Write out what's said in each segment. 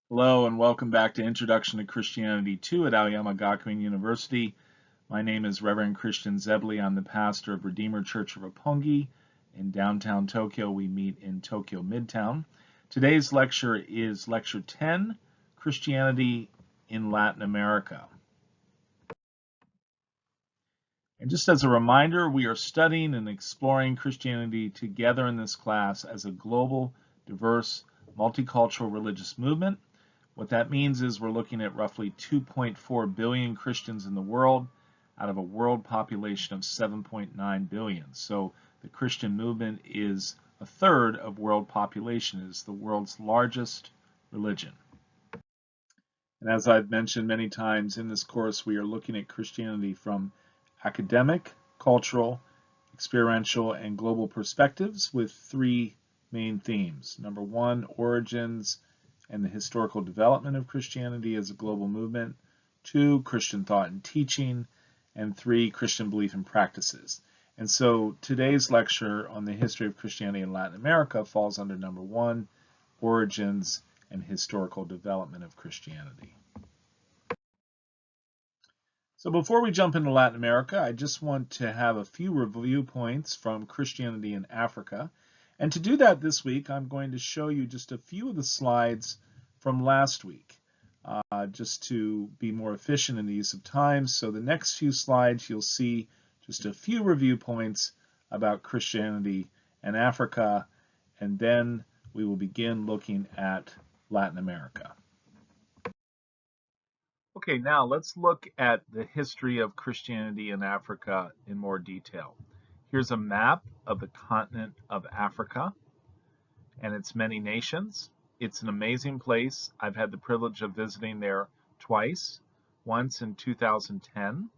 Hello and welcome back to Introduction to Christianity 2 at Aoyama Gakuin University. My name is Reverend Christian Zebley. I'm the pastor of Redeemer Church of Roppongi in downtown Tokyo. We meet in Tokyo Midtown. Today's lecture is Lecture 10, Christianity in Latin America. And just as a reminder, we are studying and exploring Christianity together in this class as a global, diverse, multicultural religious movement. What that means is we're looking at roughly 2.4 billion Christians in the world out of a world population of 7.9 billion. So the Christian movement is a third of world population. It is the world's largest religion. And as I've mentioned many times in this course, we are looking at Christianity from academic, cultural, experiential, and global perspectives with three main themes. Number one, origins and the historical development of Christianity as a global movement. Two, Christian thought and teaching. And three, Christian belief and practices. And so today's lecture on the history of Christianity in Latin America falls under number one, origins and historical development of Christianity. So before we jump into Latin America, I just want to have a few review points from Christianity in Africa. And to do that this week, I'm going to show you just a few of the slides from last week, just to be more efficient in the use of time. So the next few slides, you'll see just a few review points about Christianity and Africa, and then we will begin looking at Latin America. Okay, now let's look at the history of Christianity in Africa in more detail. Here's a map of the continent of Africa and its many nations. It's an amazing place. I've had the privilege of visiting there twice. Once in 2010,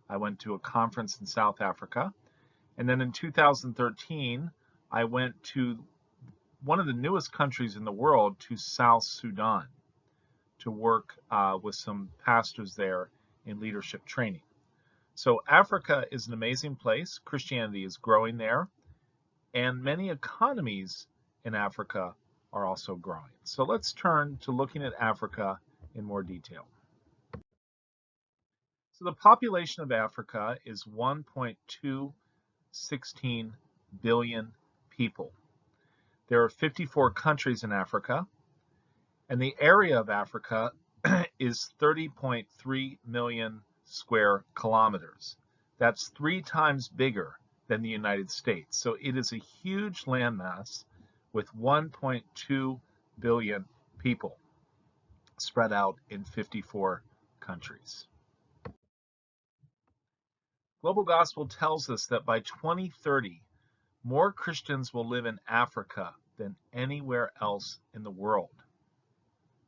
I went to a conference in South Africa. And then in 2013, I went to one of the newest countries in the world, to South Sudan, to work with some pastors there in leadership training. So Africa is an amazing place. Christianity is growing there, and many economies in Africa are also growing. So let's turn to looking at Africa in more detail. So the population of Africa is 1.216 billion people. There are 54 countries in Africa, and the area of Africa is 30.3 million square kilometers. That's 3 times bigger than the United States. So it is a huge landmass with 1.2 billion people spread out in 54 countries. Global Gospel tells us that by 2030, more Christians will live in Africa than anywhere else in the world.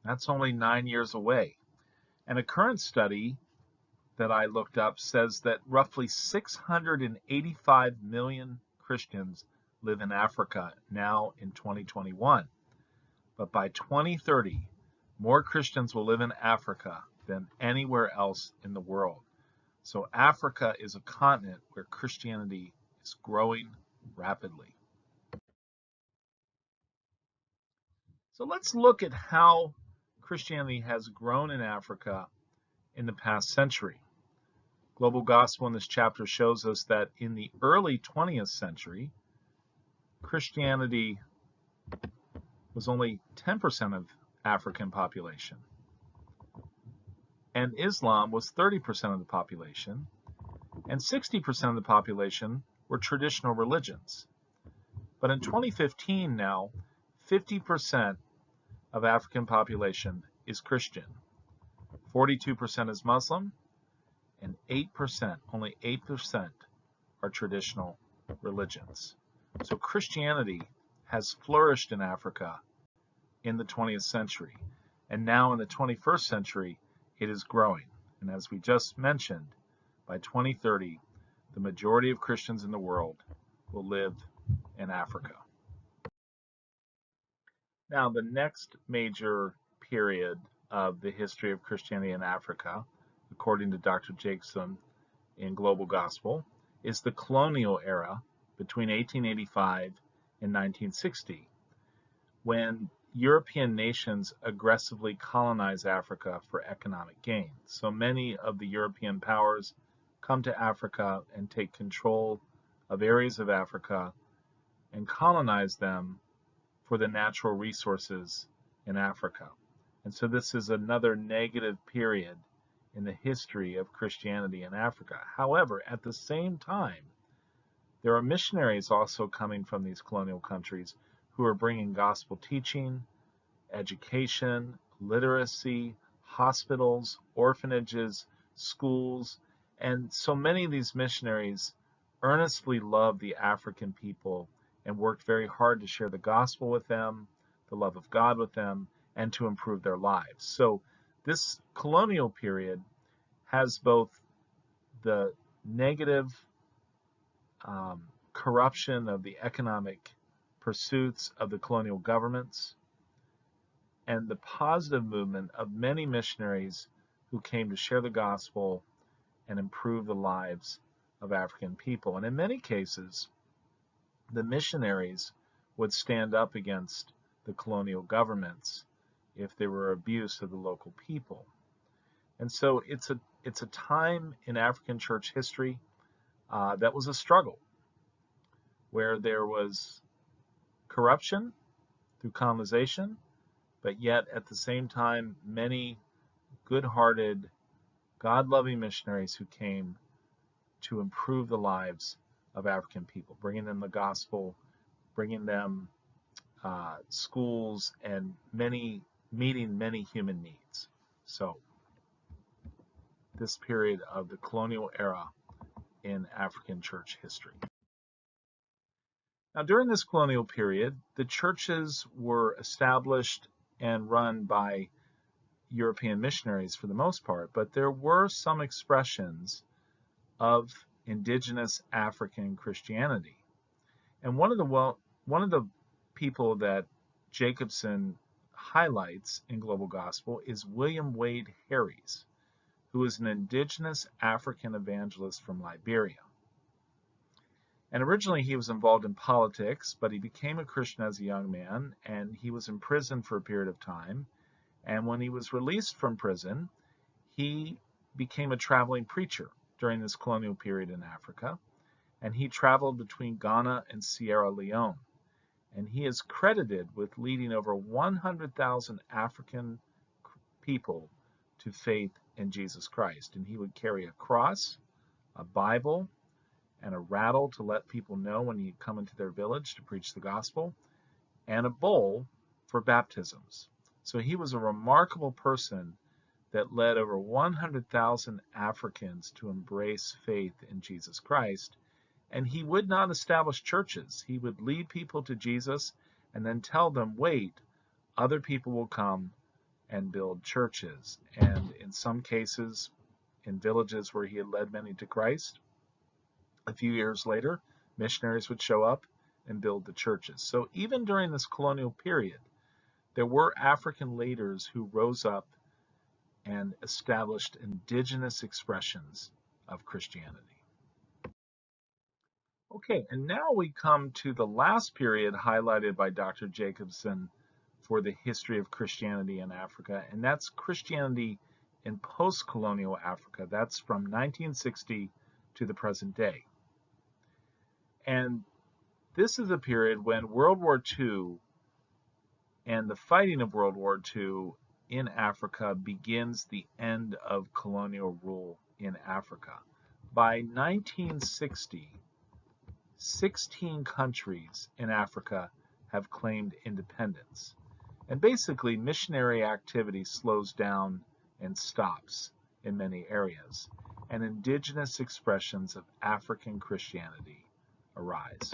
That's only 9 years away. And a current study that I looked up says that roughly 685 million Christians live in Africa now in 2021. But by 2030, more Christians will live in Africa than anywhere else in the world. So Africa is a continent where Christianity is growing rapidly. So let's look at how Christianity has grown in Africa in the past century. Global Gospel in this chapter shows us that in the early 20th century, Christianity was only 10% of African population, and Islam was 30% of the population, and 60% of the population were traditional religions. But in 2015 now, 50% of African population is Christian, 42% is Muslim, and 8%, only 8%, are traditional religions. So Christianity has flourished in Africa in the 20th century, and now in the 21st century, it is growing. And as we just mentioned, by 2030, the majority of Christians in the world will live in Africa. Now, the next major period of the history of Christianity in Africa, according to Dr. Jackson in Global Gospel, is the colonial era between 1885 and 1960, when European nations aggressively colonize Africa for economic gain. So many of the European powers come to Africa and take control of areas of Africa and colonize them for the natural resources in Africa. And so this is another negative period in the history of Christianity in Africa. However, at the same time, there are missionaries also coming from these colonial countries who are bringing gospel teaching, education, literacy, hospitals, orphanages, schools, and so many of these missionaries earnestly loved the African people and worked very hard to share the gospel with them, the love of God with them, and to improve their lives. So this colonial period has both the negative corruption of the economic pursuits of the colonial governments and the positive movement of many missionaries who came to share the gospel and improve the lives of African people. And in many cases, the missionaries would stand up against the colonial governments if there were abuse of the local people. And so it's a time in African church history that was a struggle, where there was corruption through colonization, but yet at the same time, many good-hearted, God-loving missionaries who came to improve the lives of African people, bringing them the gospel, bringing them schools, and meeting many human needs. So this period of the colonial era in African church history. Now, during this colonial period, the churches were established and run by European missionaries for the most part, but there were some expressions of indigenous African Christianity. And one of the people that Jacobson highlights in Global Gospel is William Wade Harries, who is an indigenous African evangelist from Liberia. And originally he was involved in politics, but he became a Christian as a young man, and he was in prison for a period of time. And when he was released from prison, he became a traveling preacher during this colonial period in Africa. And he traveled between Ghana and Sierra Leone. And he is credited with leading over 100,000 African people to faith in Jesus Christ. And he would carry a cross, a Bible, and a rattle to let people know when he'd come into their village to preach the gospel, and a bowl for baptisms. So he was a remarkable person that led over 100,000 Africans to embrace faith in Jesus Christ. And he would not establish churches. He would lead people to Jesus and then tell them, wait, other people will come and build churches. And in some cases, in villages where he had led many to Christ, a few years later, missionaries would show up and build the churches. So even during this colonial period, there were African leaders who rose up and established indigenous expressions of Christianity. Okay, and now we come to the last period highlighted by Dr. Jacobson for the history of Christianity in Africa, and that's Christianity in post-colonial Africa. That's from 1960 to the present day. And this is a period when World War II and the fighting of World War II in Africa begins the end of colonial rule in Africa. By 1960, 16 countries in Africa have claimed independence. And basically, missionary activity slows down and stops in many areas, and indigenous expressions of African Christianity arise.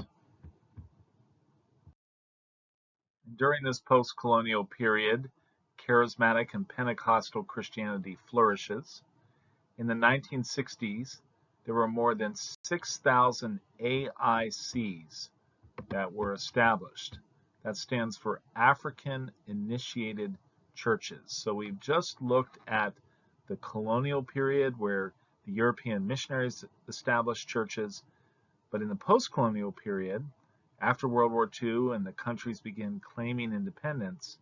During this post-colonial period, charismatic and Pentecostal Christianity flourishes. In the 1960s, there were more than 6,000 AICs that were established. That stands for African Initiated Churches. So we've just looked at the colonial period where the European missionaries established churches, but in the post-colonial period, after World War II and the countries began claiming independence,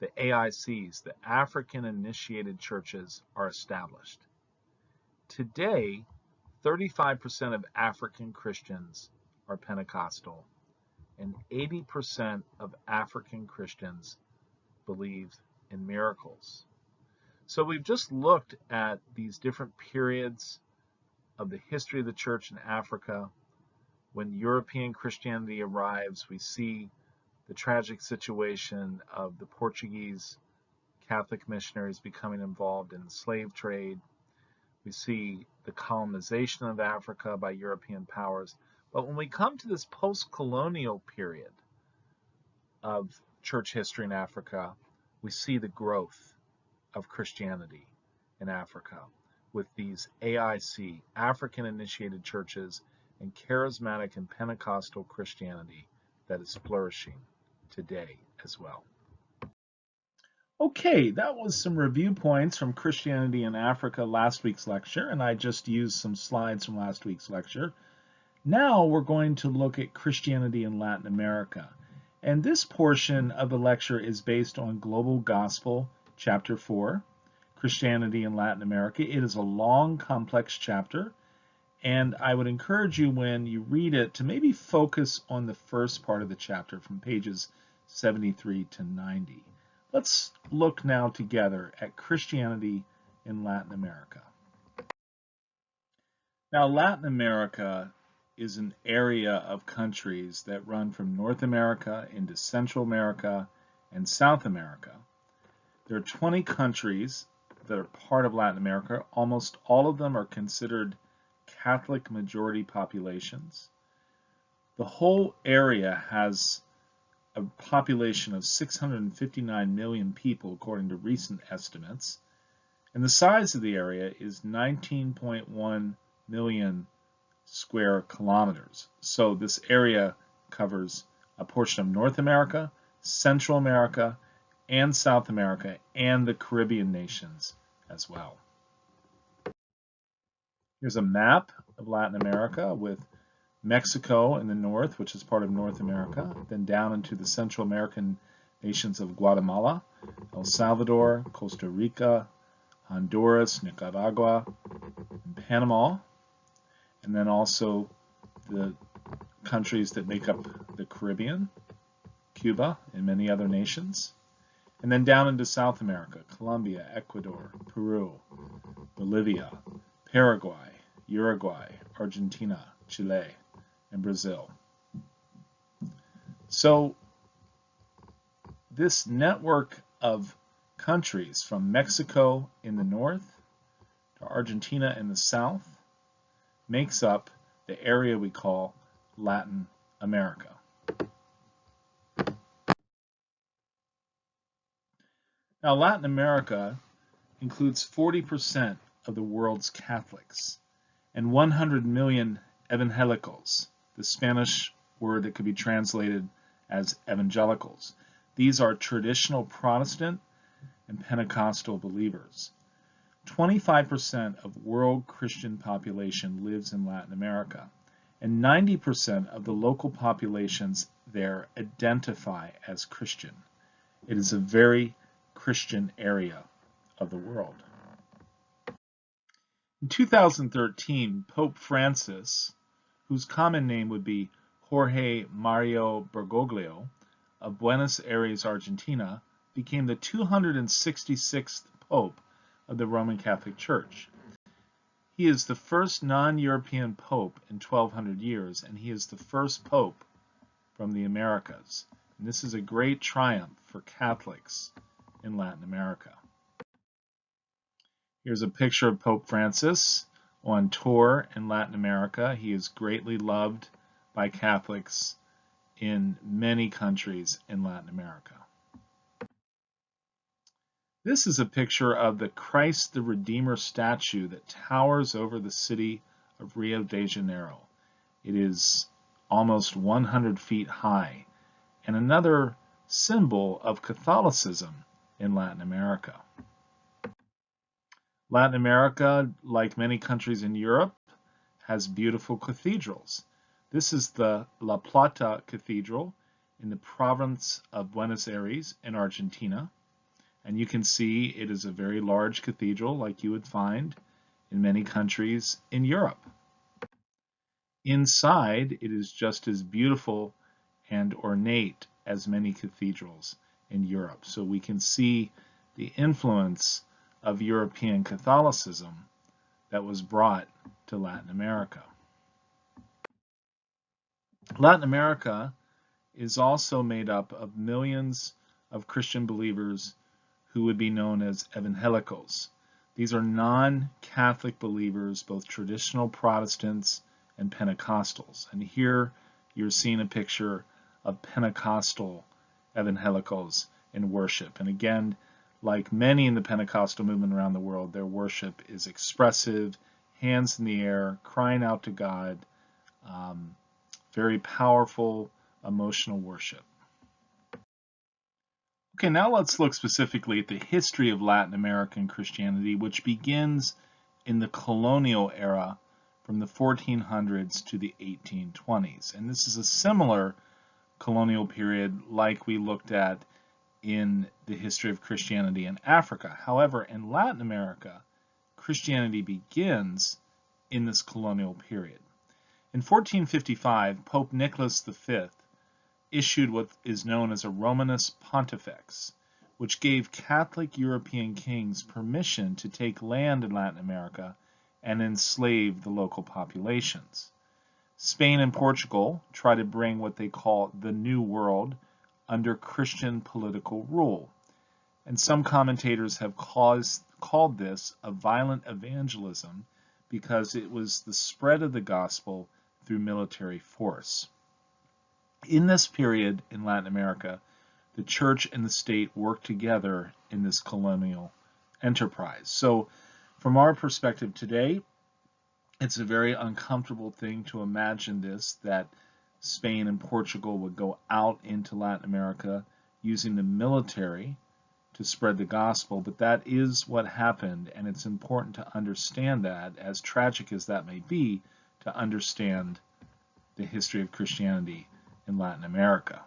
the AICs, the African Initiated Churches, are established. Today, 35% of African Christians are Pentecostal, and 80% of African Christians believe in miracles. So we've just looked at these different periods of the history of the church in Africa. When European Christianity arrives, we see the tragic situation of the Portuguese Catholic missionaries becoming involved in the slave trade. We see the colonization of Africa by European powers. But when we come to this post-colonial period of church history in Africa, we see the growth of Christianity in Africa with these AIC, African Initiated Churches, and charismatic and Pentecostal Christianity that is flourishing today as well. Okay, that was some review points from Christianity in Africa last week's lecture, and I just used some slides from last week's lecture. Now we're going to look at Christianity in Latin America. And this portion of the lecture is based on Global Gospel, Chapter 4, Christianity in Latin America. It is a long, complex chapter, and I would encourage you when you read it to maybe focus on the first part of the chapter from pages 73 to 90. Let's look now together at Christianity in Latin America. Now, Latin America is an area of countries that run from North America into Central America and South America. There are 20 countries that are part of Latin America. Almost all of them are considered Catholic majority populations. The whole area has a population of 659 million people, according to recent estimates, and the size of the area is 19.1 million square kilometers. So this area covers a portion of North America, Central America, and South America, and the Caribbean nations as well. Here's a map of Latin America with Mexico in the north, which is part of North America, then down into the Central American nations of Guatemala, El Salvador, Costa Rica, Honduras, Nicaragua, and Panama, and then also the countries that make up the Caribbean, Cuba, and many other nations, and then down into South America, Colombia, Ecuador, Peru, Bolivia, Paraguay, Uruguay, Argentina, Chile, and Brazil. So this network of countries from Mexico in the north to Argentina in the south makes up the area we call Latin America. Now, Latin America includes 40% of the world's Catholics and 100 million evangelicals, the Spanish word that could be translated as evangelicals. These are traditional Protestant and Pentecostal believers. 25% of world Christian population lives in Latin America, and 90% of the local populations there identify as Christian. It is a very Christian area of the world. In 2013, Pope Francis, whose common name would be Jorge Mario Bergoglio, of Buenos Aires, Argentina, became the 266th Pope of the Roman Catholic Church. He is the first non-European Pope in 1200 years, and he is the first Pope from the Americas. And this is a great triumph for Catholics in Latin America. Here's a picture of Pope Francis on tour in Latin America. He is greatly loved by Catholics in many countries in Latin America. This is a picture of the Christ the Redeemer statue that towers over the city of Rio de Janeiro. It is almost 100 feet high, and another symbol of Catholicism in Latin America. Latin America, like many countries in Europe, has beautiful cathedrals. This is the La Plata Cathedral in the province of Buenos Aires in Argentina. And you can see it is a very large cathedral like you would find in many countries in Europe. Inside, it is just as beautiful and ornate as many cathedrals in Europe. So we can see the influence of European Catholicism that was brought to Latin America. Latin America is also made up of millions of Christian believers who would be known as evangelicals. These are non-Catholic believers, both traditional Protestants and Pentecostals. And here you're seeing a picture of Pentecostal evangelicals in worship. And again, like many in the Pentecostal movement around the world, their worship is expressive, hands in the air, crying out to God, very powerful, emotional worship. Okay, now let's look specifically at the history of Latin American Christianity, which begins in the colonial era from the 1400s to the 1820s. And this is a similar colonial period like we looked at in the history of Christianity in Africa. However, in Latin America, Christianity begins in this colonial period. In 1455, Pope Nicholas V issued what is known as a Romanus Pontifex, which gave Catholic European kings permission to take land in Latin America and enslave the local populations. Spain and Portugal tried to bring what they call the New World under Christian political rule. And some commentators have called this a violent evangelism because it was the spread of the gospel through military force. In this period in Latin America, the church and the state worked together in this colonial enterprise. So from our perspective today, it's a very uncomfortable thing to imagine this, that Spain and Portugal would go out into Latin America using the military to spread the gospel, but that is what happened, and it's important to understand that, as tragic as that may be, to understand the history of Christianity in Latin America.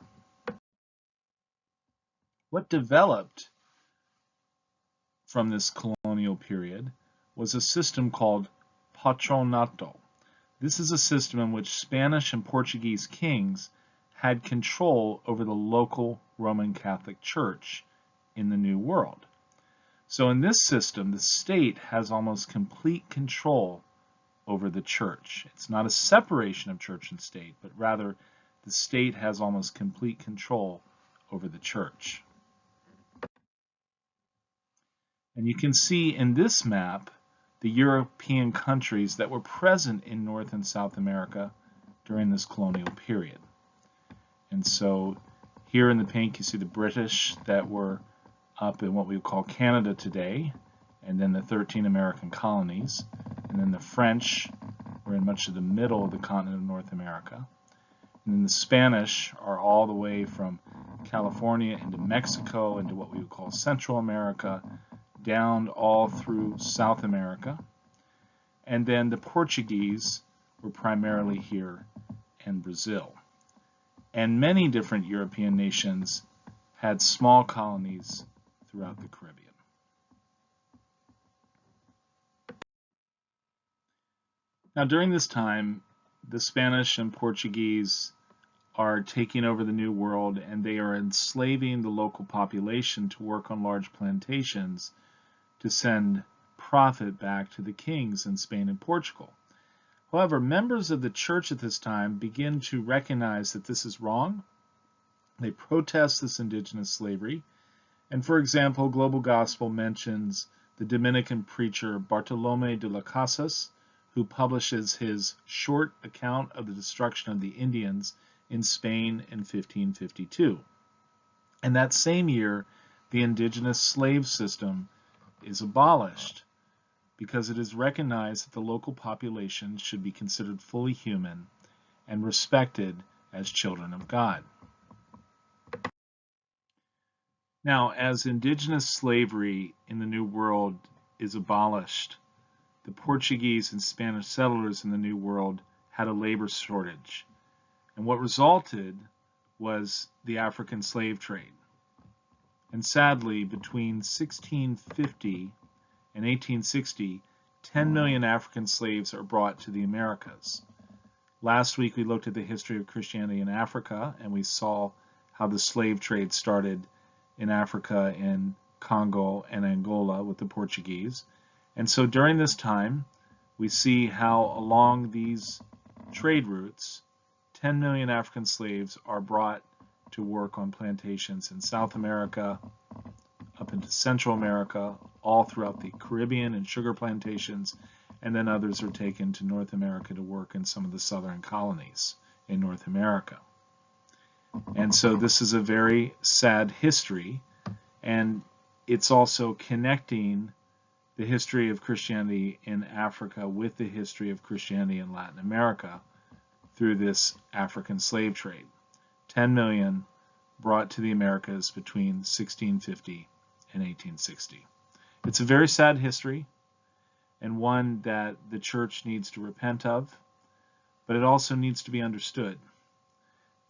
What developed from this colonial period was a system called patronato. This is a system in which Spanish and Portuguese kings had control over the local Roman Catholic Church in the New World. So in this system, the state has almost complete control over the church. It's not a separation of church and state, but rather the state has almost complete control over the church. And you can see in this map the European countries that were present in North and South America during this colonial period. And so here in the pink you see the British that were up in what we would call Canada today, and then the 13 American colonies, and then the French were in much of the middle of the continent of North America. And then the Spanish are all the way from California into Mexico, into what we would call Central America, down all through South America. And then the Portuguese were primarily here in Brazil. And many different European nations had small colonies throughout the Caribbean. Now during this time, the Spanish and Portuguese are taking over the New World, and they are enslaving the local population to work on large plantations to send profit back to the kings in Spain and Portugal. However, members of the church at this time begin to recognize that this is wrong. They protest this indigenous slavery. And for example, Global Gospel mentions the Dominican preacher Bartolomé de las Casas, who publishes his short account of the destruction of the Indians in Spain in 1552. And that same year, the indigenous slave system is abolished because it is recognized that the local population should be considered fully human and respected as children of God. Now, as indigenous slavery in the New World is abolished, the Portuguese and Spanish settlers in the New World had a labor shortage. And what resulted was the African slave trade. And sadly, between 1650 and 1860, 10 million African slaves are brought to the Americas. Last week we looked at the history of Christianity in Africa, and we saw how the slave trade started in Africa, in Congo and Angola with the Portuguese. And so during this time, we see how along these trade routes, 10 million African slaves are brought to work on plantations in South America, up into Central America, all throughout the Caribbean and sugar plantations, and then others are taken to North America to work in some of the southern colonies in North America. And so this is a very sad history, and it's also connecting the history of Christianity in Africa with the history of Christianity in Latin America through this African slave trade. 10 million brought to the Americas between 1650 and 1860. It's a very sad history, and one that the church needs to repent of, but it also needs to be understood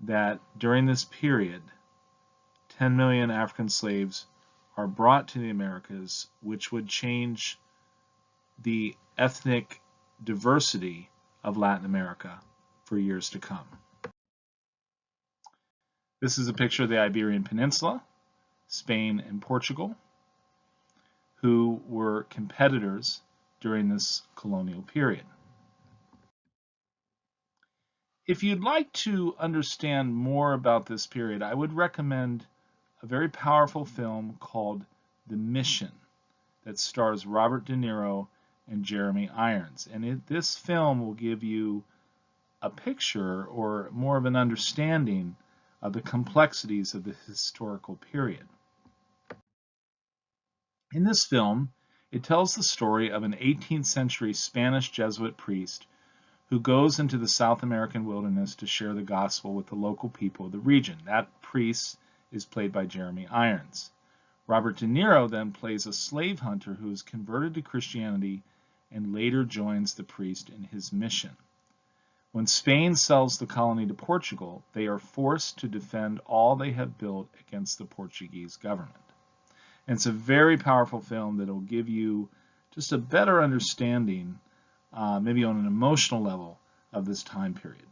that during this period, 10 million African slaves are brought to the Americas, which would change the ethnic diversity of Latin America for years to come. This is a picture of the Iberian Peninsula, Spain and Portugal, who were competitors during this colonial period. If you'd like to understand more about this period, I would recommend a very powerful film called The Mission that stars Robert De Niro and Jeremy Irons. And this film will give you a picture or more of an understanding of the complexities of the historical period. In this film, it tells the story of an 18th century Spanish Jesuit priest who goes into the South American wilderness to share the gospel with the local people of the region. That priest is played by Jeremy Irons. Robert De Niro then plays a slave hunter who is converted to Christianity and later joins the priest in his mission. When Spain sells the colony to Portugal, they are forced to defend all they have built against the Portuguese government. And it's a very powerful film that will give you just a better understanding, maybe on an emotional level, of this time period.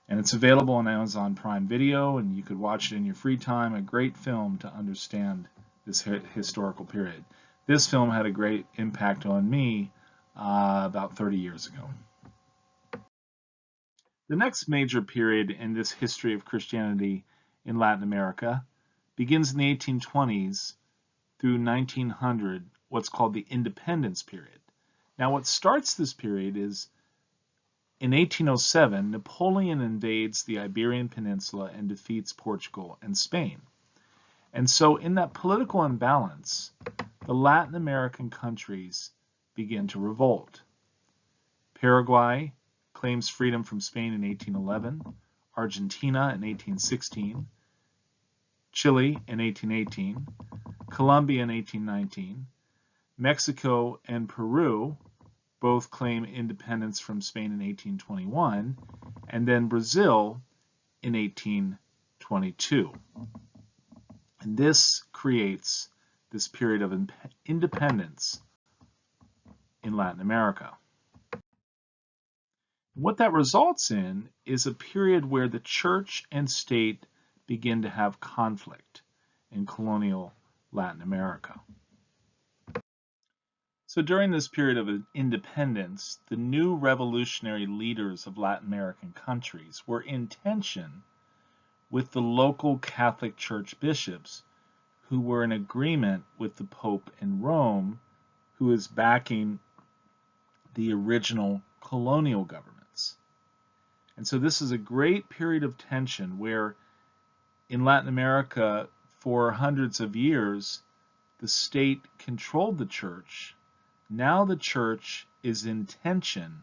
And it's available on Amazon Prime Video, and you could watch it in your free time. A great film to understand this historical period. This film had a great impact on me about 30 years ago. The next major period in this history of Christianity in Latin America begins in the 1820s through 1900, what's called the Independence period. Now, what starts this period is in 1807, Napoleon invades the Iberian Peninsula and defeats Portugal and Spain. And so in that political imbalance, the Latin American countries begin to revolt. Paraguay claims freedom from Spain in 1811, Argentina in 1816, Chile in 1818, Colombia in 1819, Mexico and Peru both claim independence from Spain in 1821, and then Brazil in 1822. And this creates this period of independence in Latin America. What that results in is a period where the church and state begin to have conflict in colonial Latin America. So during this period of independence, the new revolutionary leaders of Latin American countries were in tension with the local Catholic Church bishops who were in agreement with the Pope in Rome, who is backing the original colonial governments. And so this is a great period of tension where in Latin America for hundreds of years the state controlled the church. Now the church is in tension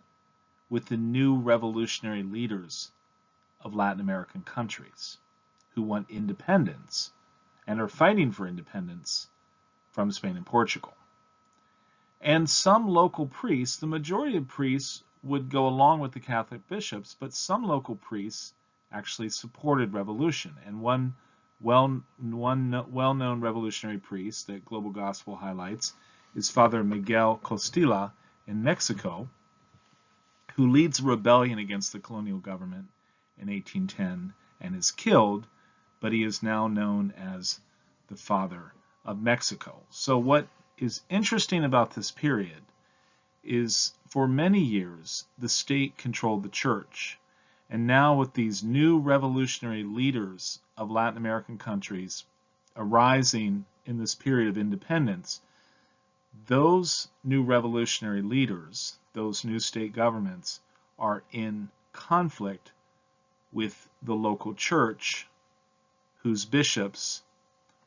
with the new revolutionary leaders of Latin American countries who want independence and are fighting for independence from Spain and Portugal. And some local priests, the majority of priests would go along with the Catholic bishops, but some local priests actually supported revolution. And one One well-known revolutionary priest that Global Gospel highlights is Father Miguel Costilla in Mexico, who leads a rebellion against the colonial government in 1810 and is killed, but he is now known as the Father of Mexico. So what is interesting about this period is for many years the state controlled the church. And now with these new revolutionary leaders of Latin American countries arising in this period of independence, those new revolutionary leaders, those new state governments, are in conflict with the local church, whose bishops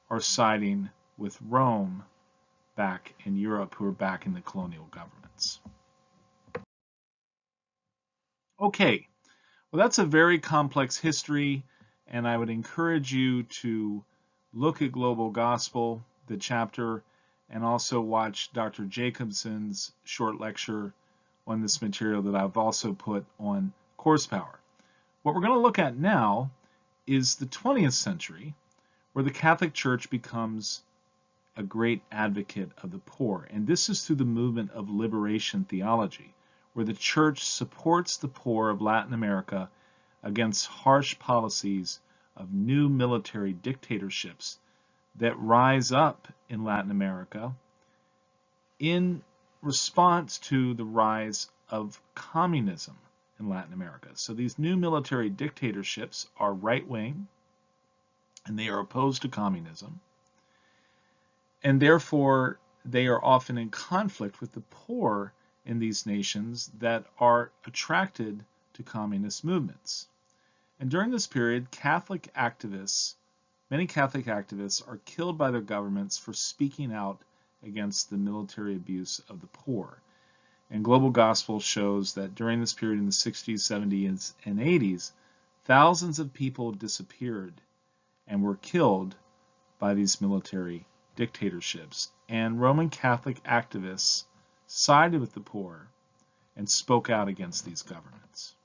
are siding with Rome back in Europe, who are backing the colonial governments. Okay, well, that's a very complex history, and I would encourage you to look at Global Gospel, the chapter, and also watch Dr. Jacobson's short lecture on this material that I've also put on Course Power. What we're going to look at now is the 20th century, where the Catholic Church becomes a great advocate of the poor. And this is through the movement of liberation theology, where the Church supports the poor of Latin America against harsh policies of new military dictatorships that rise up in Latin America in response to the rise of communism in Latin America. So these new military dictatorships are right-wing, and they are opposed to communism, and therefore they are often in conflict with the poor in these nations that are attracted to communist movements. And during this period, many Catholic activists are killed by their governments for speaking out against the military abuse of the poor. And Global Gospel shows that during this period in the 60s, 70s, and 80s, thousands of people disappeared and were killed by these military dictatorships. And Roman Catholic activists sided with the poor and spoke out against these governments.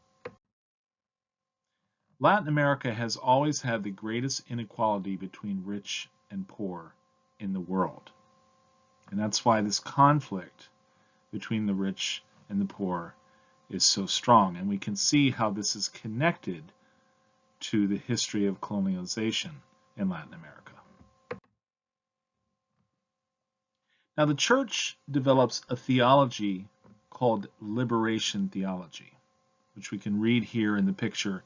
Latin America has always had the greatest inequality between rich and poor in the world. And that's why this conflict between the rich and the poor is so strong. And we can see how this is connected to the history of colonialization in Latin America. Now, the church develops a theology called liberation theology, which we can read here in the picture.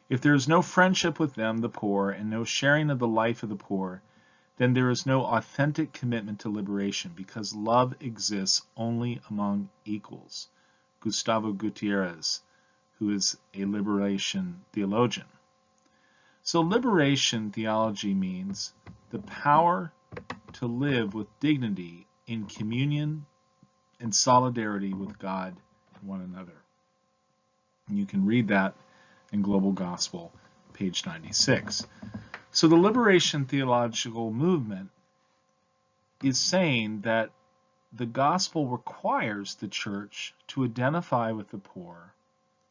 If there is no friendship with them, the poor, and no sharing of the life of the poor, then there is no authentic commitment to liberation, because love exists only among equals. Gustavo Gutierrez, who is a liberation theologian. So liberation theology means the power to live with dignity in communion and solidarity with God and one another. And you can read that in Global Gospel, page 96. So the liberation theological movement is saying that the gospel requires the church to identify with the poor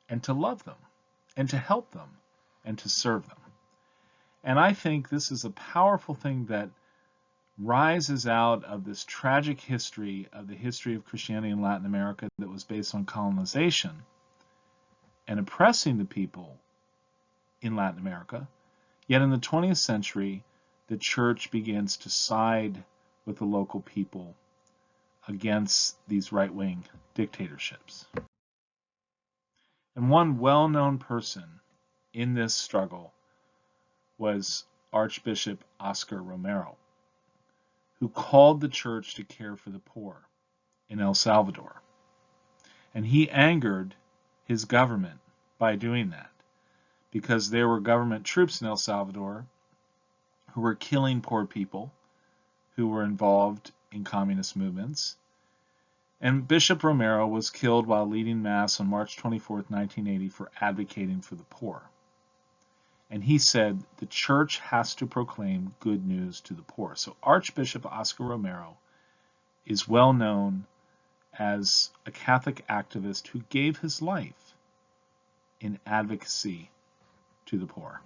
and to love them and to help them and to serve them. And I think this is a powerful thing that rises out of this tragic history of the history of Christianity in Latin America that was based on colonization and oppressing the people in Latin America. Yet in the 20th century, the church begins to side with the local people against these right-wing dictatorships. And one well-known person in this struggle was Archbishop Oscar Romero, who called the church to care for the poor in El Salvador. And he angered his government by doing that, because there were government troops in El Salvador who were killing poor people who were involved in communist movements. And Bishop Romero was killed while leading Mass on March 24, 1980, for advocating for the poor. And he said the church has to proclaim good news to the poor. So Archbishop Oscar Romero is well known as a Catholic activist who gave his life in advocacy to the poor.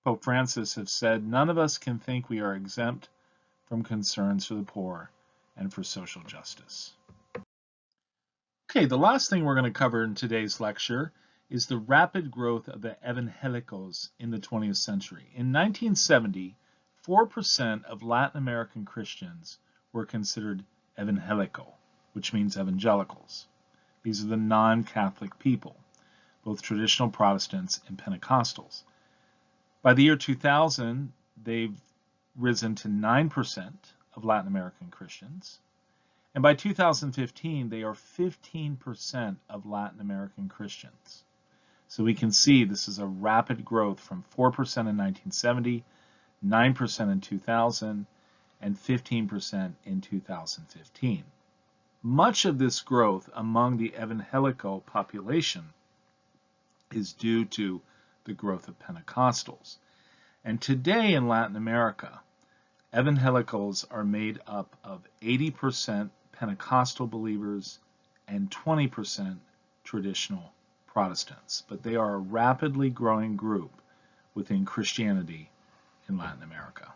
Pope Francis have said, none of us can think we are exempt from concerns for the poor and for social justice. Okay, the last thing we're going to cover in today's lecture is the rapid growth of the evangelicals in the 20th century. In 1970, 4% of Latin American Christians were considered evangelical, which means evangelicals. These are the non-Catholic people, both traditional Protestants and Pentecostals. By the year 2000, they've risen to 9% of Latin American Christians. And by 2015, they are 15% of Latin American Christians. So we can see this is a rapid growth from 4% in 1970, 9% in 2000, and 15% in 2015. Much of this growth among the evangelical population is due to the growth of Pentecostals. And today in Latin America, evangelicals are made up of 80% Pentecostal believers and 20% traditional Protestants. But they are a rapidly growing group within Christianity in Latin America.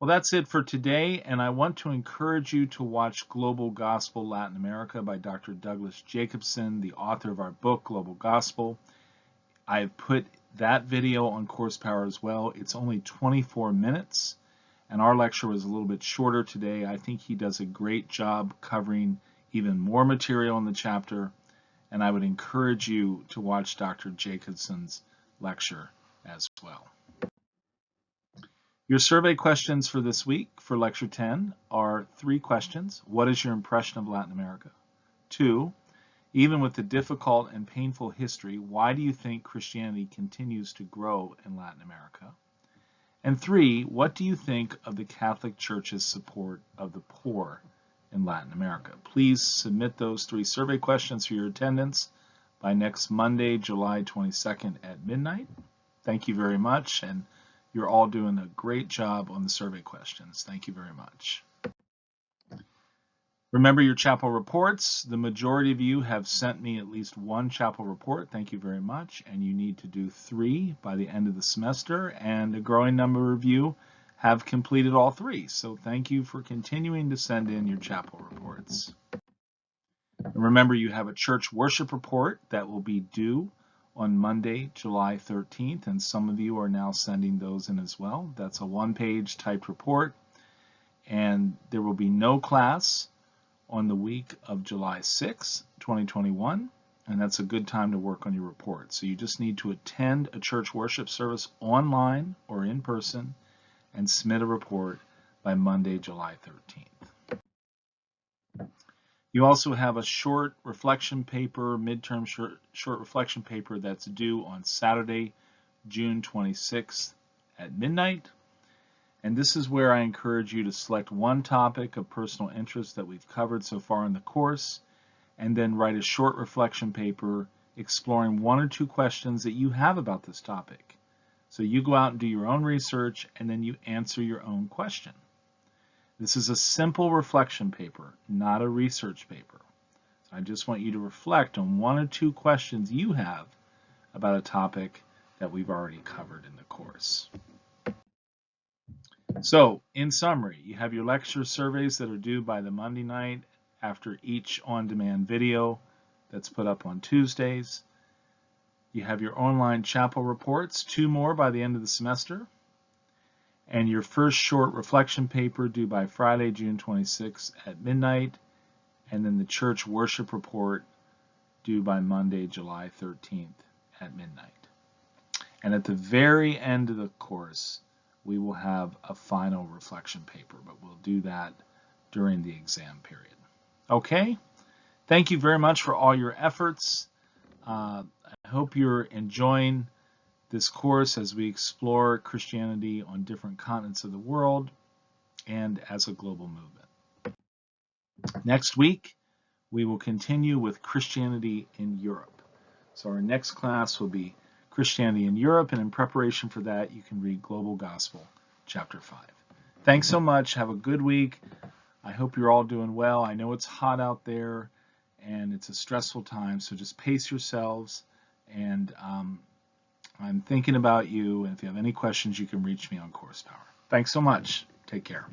Well, that's it for today, and I want to encourage you to watch Global Gospel Latin America by Dr. Douglas Jacobson, the author of our book, Global Gospel. I've put that video on Course Power as well. It's only 24 minutes, and our lecture was a little bit shorter today. I think he does a great job covering even more material in the chapter, and I would encourage you to watch Dr. Jacobson's lecture as well. Your survey questions for this week for Lecture 10 are 3 questions. What is your impression of Latin America? 2, even with the difficult and painful history, why do you think Christianity continues to grow in Latin America? And 3, what do you think of the Catholic Church's support of the poor in Latin America? Please submit those 3 survey questions for your attendance by next Monday, July 22nd at midnight. Thank you very much, and you're all doing a great job on the survey questions. Thank you very much. Remember your chapel reports. The majority of you have sent me at least 1 chapel report. Thank you very much. And you need to do 3 by the end of the semester. And a growing number of you have completed all 3. So thank you for continuing to send in your chapel reports. And remember, you have a church worship report that will be due on Monday, July 13th, and some of you are now sending those in as well. That's a 1-page typed report, and there will be no class on the week of July 6, 2021, and that's a good time to work on your report. So you just need to attend a church worship service online or in person and submit a report by Monday, July 13th. You also have a short reflection paper, midterm short reflection paper that's due on Saturday, June 26th at midnight. And this is where I encourage you to select 1 topic of personal interest that we've covered so far in the course, and then write a short reflection paper exploring 1 or 2 questions that you have about this topic. So you go out and do your own research, and then you answer your own question. This is a simple reflection paper, not a research paper. So I just want you to reflect on 1 or 2 questions you have about a topic that we've already covered in the course. So, in summary, you have your lecture surveys that are due by the Monday night after each on-demand video that's put up on Tuesdays. You have your online chapel reports, 2 more by the end of the semester. And your first short reflection paper due by Friday, June 26th at midnight, and then the church worship report due by Monday, July 13th at midnight. And at the very end of the course, we will have a final reflection paper, but we'll do that during the exam period. Okay? Thank you very much for all your efforts. I hope you're enjoying this course as we explore Christianity on different continents of the world and as a global movement. Next week, we will continue with Christianity in Europe. So our next class will be Christianity in Europe, and in preparation for that, you can read Global Gospel, Chapter 5. Thanks so much. Have a good week. I hope you're all doing well. I know it's hot out there, and it's a stressful time, so just pace yourselves and I'm thinking about you, and if you have any questions, you can reach me on Course Power. Thanks so much. Take care.